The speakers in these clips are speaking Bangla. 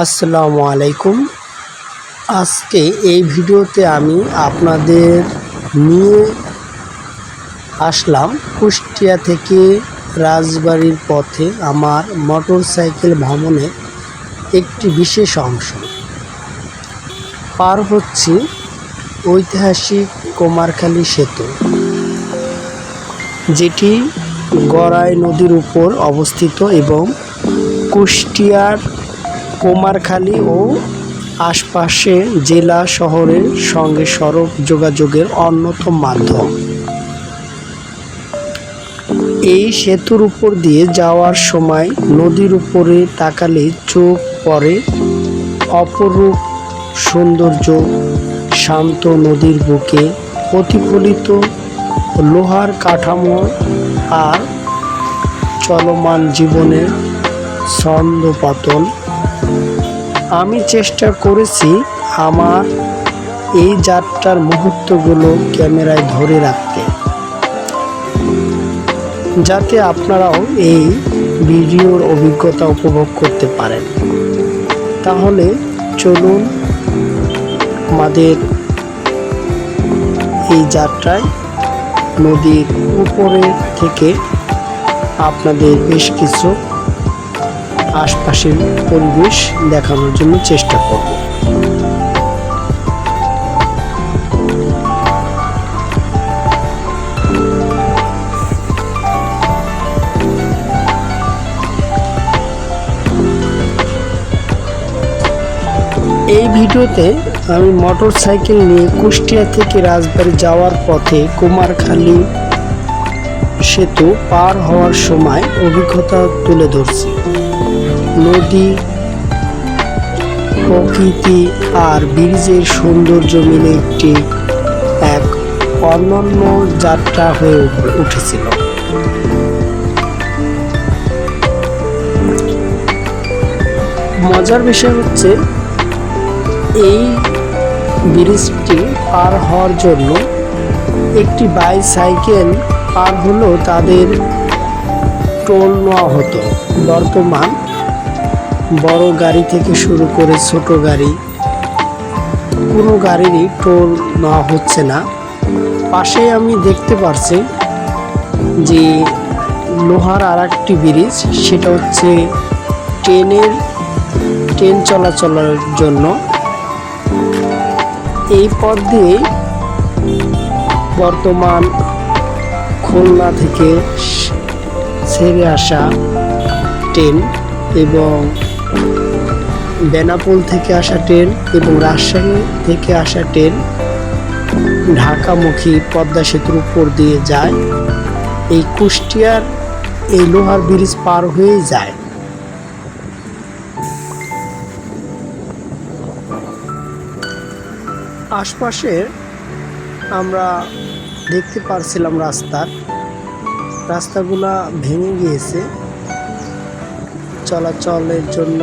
আসসালামু আলাইকুম। আজকে এই ভিডিওতে আমি আপনাদের নিয়ে আসলাম কুষ্টিয়া থেকে রাজবাড়ির পথে আমার মোটরসাইকেল ভ্রমণের একটি বিশেষ অংশ। পার হচ্ছি ঐতিহাসিক কুমারখালী সেতু, যেটি গড়াই নদীর উপর অবস্থিত এবং কুষ্টিয়ার কুমারখালী ও আশপাশে জেলা শহরের সঙ্গে সড়ক যোগাযোগের অন্যতম মাধ্যম। এই সেতুর উপর দিয়ে যাওয়ার সময় নদীর উপরে তাকালে চোখ পড়ে অপরূপ সৌন্দর্য। শান্ত নদীর বুকে প্রতিফলিত লোহার কাঠামো আর চলমান জীবনের ছন্দপতন। আমি চেষ্টা করেছি আমার এই যাত্রার মুহূর্তগুলো ক্যামেরায় ধরে রাখতে, যাতে আপনারাও এই ভিডিওর অভিজ্ঞতা উপভোগ করতে পারেন। তাহলে চলুন আমাদের এই যাত্রায় নদীর উপরে থেকে আপনাদের বেশ কিছু আশপাশের পরিবেশ দেখানোর জন্য চেষ্টা করব। এই ভিডিওতে আমি মোটরসাইকেল নিয়ে কুষ্টিয়া থেকে রাজবাড়ী যাওয়ার পথে কুমারখালী সেতু পার হওয়ার সময় অভিজ্ঞতা তুলে ধরছি। নদী, প্রকৃতি আর ব্রিজের সৌন্দর্য মিলে এক অনন্য যাত্রা হয়ে উঠেছিল। মজার বিষয় হচ্ছে, এই ব্রিজটি পার হওয়ার জন্য একটি বাইসাইকেল পার হলেও তাদের টোল নেওয়া হতো। বর্তমান বড় গাড়ি থেকে শুরু করে ছোট গাড়ি, কোনো গাড়িরই টোল নেওয়া হচ্ছে না। পাশে আমি দেখতে পাচ্ছি যে লোহার আর একটি ব্রিজ, সেটা হচ্ছে ট্রেন চলাচলের জন্য। এই পথ দিয়ে বর্তমান খুলনা থেকে ছেড়ে আসা ট্রেন এবং বেনাপোল থেকে আসা ট্রেন এবং রাজশাহী থেকে আসা ট্রেন ঢাকামুখী পদ্মা সেতুর উপর দিয়ে যায়। এই কুষ্টিয়ার এই লোহার ব্রিজ পার হয়ে যায়। আশপাশে আমরা দেখতে পারছিলাম রাস্তাগুলা ভেঙে গিয়েছে। চলাচলের জন্য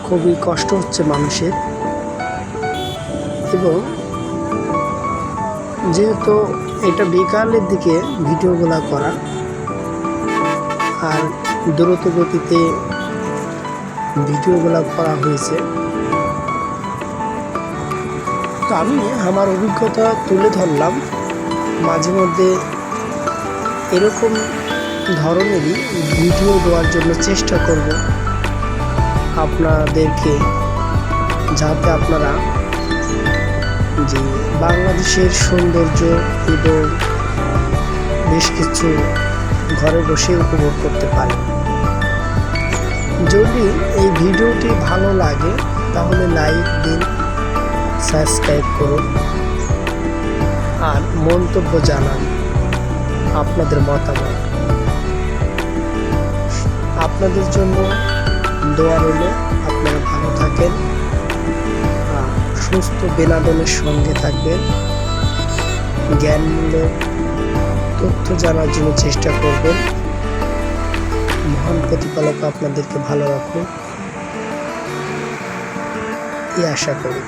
খুবই কষ্ট হচ্ছে মানুষের। এবং যেহেতু এটা বিকালের দিকে ভিডিওগুলা করা আর দ্রুত গতিতে ভিডিওগুলা করা হয়েছে, তো আমি আমার অভিজ্ঞতা তুলে ধরলাম। মাঝে মধ্যে এরকম ধরনেরই ভিডিও দেওয়ার জন্য চেষ্টা করব আপনাদেরকে, যাতে আপনারা যে বাংলাদেশের সৌন্দর্য এবং বেশ কিছু ঘরে বসে উপভোগ করতে পারেন। যদি এই ভিডিওটি ভালো লাগে তাহলে লাইক দিন, সাবস্ক্রাইব করুন আর মন্তব্য জানান আপনাদের মতামত। আপনাদের জন্য দোয়া রইল। আপনারা ভালো থাকেন, সুস্থ বিনোদনের সঙ্গে থাকবেন, জ্ঞানমূলক তথ্য জানার জন্য চেষ্টা করবেন। মহান প্রতিপালক আপনাদেরকে ভালো রাখুন, এই আশা করি।